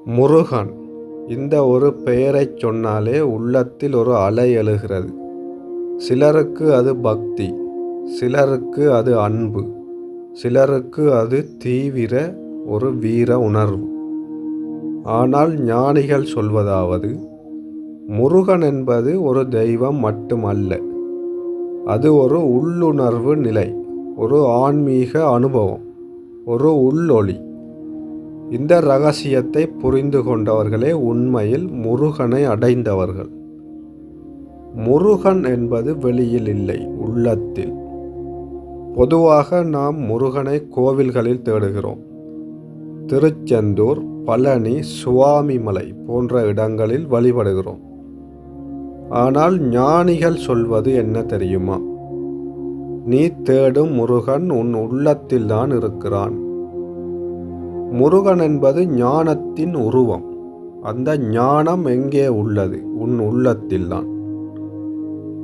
முருகன் இந்த ஒரு பெயரைச் சொன்னாலே உள்ளத்தில் ஒரு அலை எழுகிறது. சிலருக்கு அது பக்தி, சிலருக்கு அது அன்பு, சிலருக்கு அது தீவிர ஒரு வீர உணர்வு. ஆனால் ஞானிகள் சொல்வதாவது, முருகன் என்பது ஒரு தெய்வம் மட்டுமல்ல, அது ஒரு உள்ளுணர்வு நிலை, ஒரு ஆன்மீக அனுபவம், ஒரு உள்ளொளி. இந்த இரகசியத்தை புரிந்து கொண்டவர்களே உண்மையில் முருகனை அடைந்தவர்கள். முருகன் என்பது வெளியில் இல்லை, உள்ளத்தில். பொதுவாக நாம் முருகனை கோவில்களில் தேடுகிறோம். திருச்செந்தூர், பழனி, சுவாமிமலை போன்ற இடங்களில் வழிபடுகிறோம். ஆனால் ஞானிகள் சொல்வது என்ன தெரியுமா? நீ தேடும் முருகன் உன் உள்ளத்தில்தான் இருக்கிறான். முருகன் என்பது ஞானத்தின் உருவம். அந்த ஞானம் எங்கே உள்ளது? உன் உள்ளத்தில்தான்.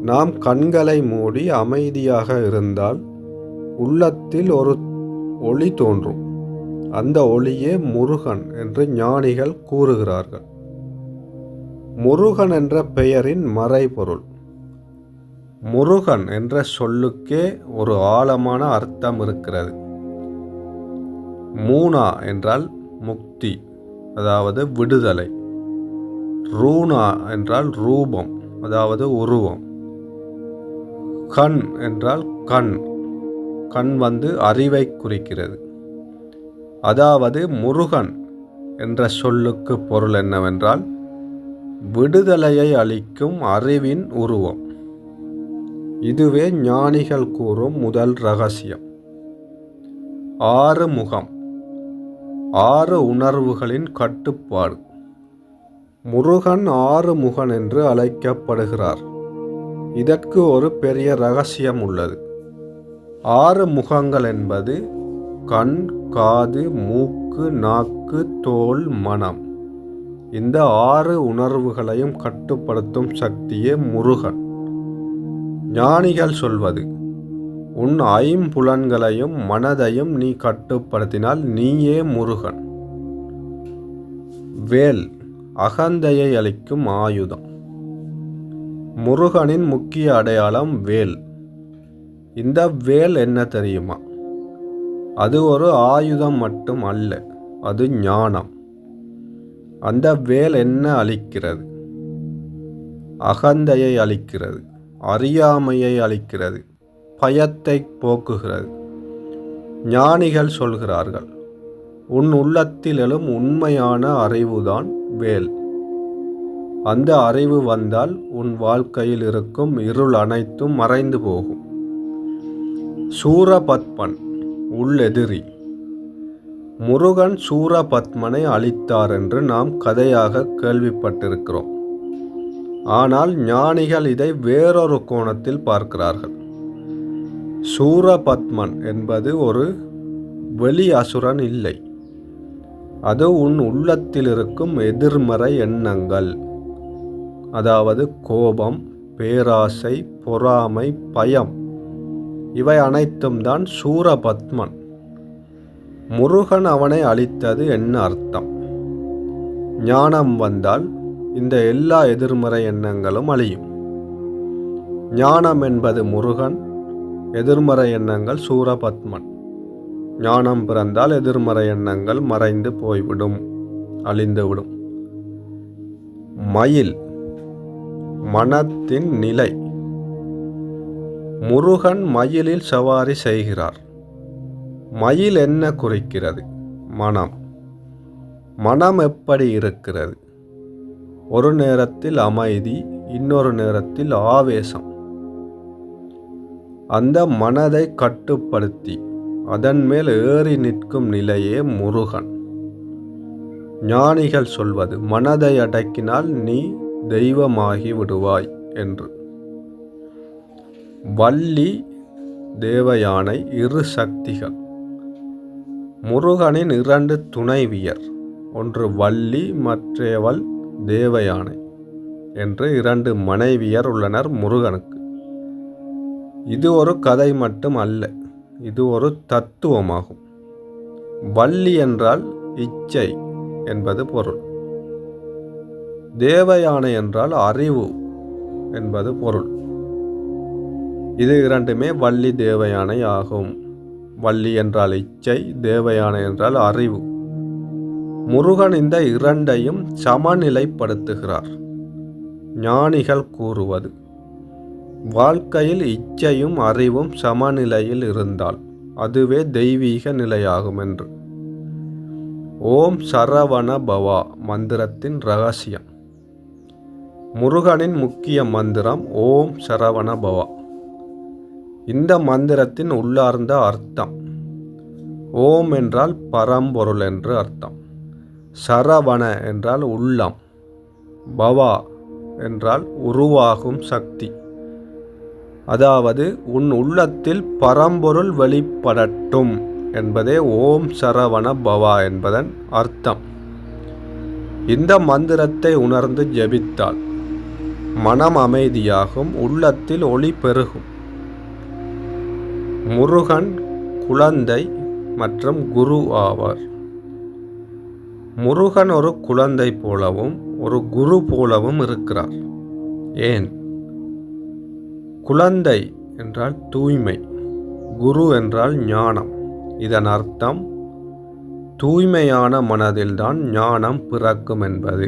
நாம் கண்களை மூடி அமைதியாக இருந்தால் உள்ளத்தில் ஒரு ஒளி தோன்றும். அந்த ஒளியே முருகன் என்று ஞானிகள் கூறுகிறார்கள். முருகன் என்ற பெயரின் மறைபொருள். முருகன் என்ற சொல்லுக்கே ஒரு ஆழமான அர்த்தம் இருக்கிறது. மூனா என்றால் முக்தி, அதாவது விடுதலை. ரூணா என்றால் ரூபம், அதாவது உருவம். கண் என்றால் கண், கண் அறிவை குறிக்கிறது. அதாவது முருகன் என்ற சொல்லுக்கு பொருள் என்னவென்றால் விடுதலையை அளிக்கும் அறிவின் உருவம். இதுவே ஞானிகள் கூறும் முதல் இரகசியம். 6 முகம், 6 உணர்வுகளின் கட்டுப்பாடு. முருகன் 6 முகன் என்று அழைக்கப்படுகிறார். இதற்கு ஒரு பெரிய இரகசியம் உள்ளது. 6 முகங்கள் என்பது கண், காது, மூக்கு, நாக்கு, தோல், மனம். இந்த 6 உணர்வுகளையும் கட்டுப்படுத்தும் சக்தியே முருகன். ஞானிகள் சொல்வது, உன் 5 புலன்களையும் மனதையும் நீ கட்டுப்படுத்தினால் நீயே முருகன். வேல் அகந்தையை அளிக்கும் ஆயுதம். முருகனின் முக்கிய அடையாளம் வேல். இந்த வேல் என்ன தெரியுமா? அது ஒரு ஆயுதம் மட்டும் அல்ல, அது ஞானம். அந்த வேல் என்ன அளிக்கிறது? அகந்தையை அளிக்கிறது, அறியாமையை அளிக்கிறது, பயத்தை போக்குகிறது. ஞானிகள் சொல்கிறார்கள், உன் உள்ளத்தில் எழும் உண்மையான அறிவுதான் வேல். அந்த அறிவு வந்தால் உன் வாழ்க்கையில் இருக்கும் இருள் அனைத்தும் மறைந்து போகும். சூரபத்மன் உள்ளெதிரி. முருகன் சூரபத்மனை அழித்தார் என்று நாம் கதையாக கேள்விப்பட்டிருக்கிறோம். ஆனால் ஞானிகள் இதை வேறொரு கோணத்தில் பார்க்கிறார்கள். சூரபத்மன் என்பது ஒரு வெளி அசுரன் இல்லை, அது உன் உள்ளத்தில் இருக்கும் எதிர்மறை எண்ணங்கள். அதாவது கோபம், பேராசை, பொறாமை, பயம், இவை அனைத்தும் தான் சூரபத்மன். முருகன் அவனை அழித்தது என்ன அர்த்தம்? ஞானம் வந்தால் இந்த எல்லா எதிர்மறை எண்ணங்களும் அழியும். ஞானம் என்பது முருகன், எதிர்மறை எண்ணங்கள் சூரபத்மன். ஞானம் பிறந்தால் எதிர்மறை எண்ணங்கள் மறைந்து போய்விடும், அழிந்துவிடும். மயில் மனத்தின் நிலை. முருகன் மயிலில் சவாரி செய்கிறார். மயில் என்ன குறிக்கிறது? மனம். மனம் எப்படி இருக்கிறது? ஒரு நேரத்தில் அமைதி, இன்னொரு நேரத்தில் ஆவேசம். அந்த மனதை கட்டுப்படுத்தி அதன் மேல் ஏறி நிற்கும் நிலையே முருகன். ஞானிகள் சொல்வது, மனதை அடக்கினால் நீ தெய்வமாகி விடுவாய் என்று. வள்ளி, தேவயானை, 2 சக்திகள். முருகனின் 2 துணைவியர், ஒன்று வள்ளி, மற்றவள் தேவயானை என்று 2 மனைவியர் உள்ளனர் முருகனுக்கு. இது ஒரு கதை மட்டும் அல்ல, இது ஒரு தத்துவமாகும். வள்ளி என்றால் இச்சை என்பது பொருள். தேவயானை என்றால் அறிவு என்பது பொருள். இது இரண்டுமே வள்ளி தேவயானை ஆகும். வள்ளி என்றால் இச்சை, தேவயானை என்றால் அறிவு. முருகன் இந்த இரண்டையும் சமநிலைப்படுத்துகிறார். ஞானிகள் கூறுவது, வாழ்க்கையில் இச்சையும் அறிவும் சமநிலையில் இருந்தால் அதுவே தெய்வீக நிலையாகும் என்று. ஓம் சரவண பவா மந்திரத்தின் ரகசியம். முருகனின் முக்கிய மந்திரம் ஓம் சரவண பவா. இந்த மந்திரத்தின் உள்ளார்ந்த அர்த்தம், ஓம் என்றால் பரம்பொருள் என்று அர்த்தம், சரவண என்றால் உள்ளம், பவா என்றால் உருவாகும் சக்தி. அதாவது உன் உள்ளத்தில் பரம்பொருள் வெளிப்படட்டும் என்பதே ஓம் சரவண பவா என்பதன் அர்த்தம். இந்த மந்திரத்தை உணர்ந்து ஜெபித்தால் மனம் அமைதியாகும், உள்ளத்தில் ஒளி பெருகும். முருகன் குழந்தை மற்றும் குரு ஆவார். முருகன் ஒரு குழந்தை போலவும் ஒரு குரு போலவும் இருக்கிறார். ஏன்? குழந்தை என்றால் தூய்மை, குரு என்றால் ஞானம். இதன் அர்த்தம் தூய்மையான மனதில்தான் ஞானம் பிறக்கும் என்பது.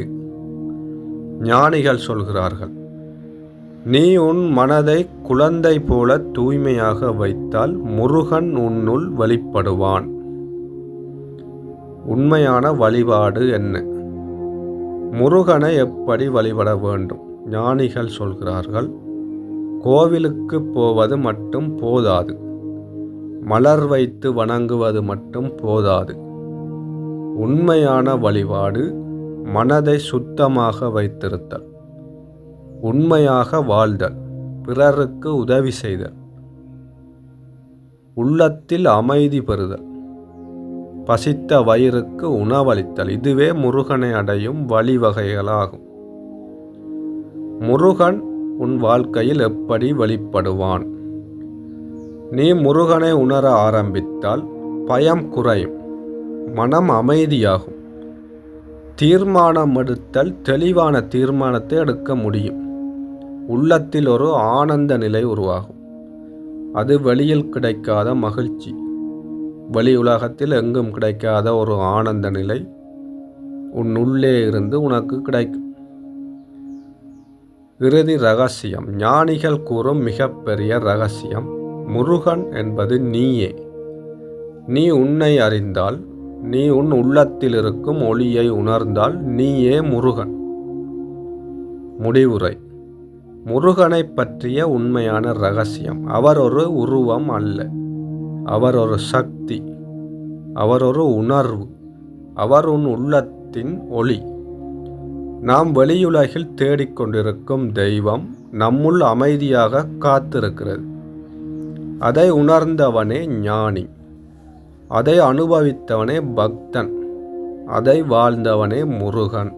ஞானிகள் சொல்கிறார்கள், நீ உன் மனதை குழந்தை போல தூய்மையாக வைத்தால் முருகன் உன்னுள் வெளிப்படுவான். உண்மையான வழிபாடு என்ன? முருகனை எப்படி வழிபட வேண்டும்? ஞானிகள் சொல்கிறார்கள், கோவிலுக்கு போவது மட்டும் போதாது, மலர் வைத்து வணங்குவது மட்டும் போதாது. உண்மையான வழிபாடு மனதை சுத்தமாக வைத்திருத்தல், உண்மையாக வாழ்தல், பிறருக்கு உதவி செய்தல், உள்ளத்தில் அமைதி பெறுதல், பசித்த வயிறுக்கு உணவளித்தல். இதுவே முருகனை அடையும் வழிவகைகளாகும். முருகன் உன் வாழ்க்கையில் எப்படி வெளிப்படுவான்? நீ முருகனை உணர ஆரம்பித்தால் பயம் குறையும், மனம் அமைதியாகும், தீர்மானம் எடுத்தல் தெளிவான தீர்மானத்தை எடுக்க முடியும். உள்ளத்தில் ஒரு ஆனந்த நிலை உருவாகும். அது வெளியில் கிடைக்காத மகிழ்ச்சி, வெளி உலகத்தில் எங்கும் கிடைக்காத ஒரு ஆனந்த நிலை உன் உள்ளே இருந்து உனக்கு கிடைக்கும். இறுதி ரகசியம், ஞானிகள் கூறும் மிகப்பெரிய ரகசியம், முருகன் என்பது நீயே. நீ உன்னை அறிந்தால், நீ உன் உள்ளத்தில் இருக்கும் ஒளியை உணர்ந்தால் நீயே முருகன். முடிவுரை. முருகனை பற்றிய உண்மையான ரகசியம், அவர் ஒரு உருவம் அல்ல, அவர் ஒரு சக்தி, அவர் ஒரு உணர்வு, அவர் உன் உள்ளத்தின் ஒளி. நாம் வெளியுலகில் தேடிக்கொண்டிருக்கும் தெய்வம் நம்முள் அமைதியாக காத்திருக்கிறது. அதை உணர்ந்தவனே ஞானி, அதை அனுபவித்தவனே பக்தன், அதை வாழ்ந்தவனே முருகன்.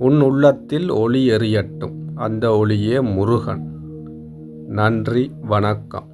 உன் உள்ளத்தில் ஒளி எரியட்டும், அந்த ஒளியே முருகன். நன்றி, வணக்கம்.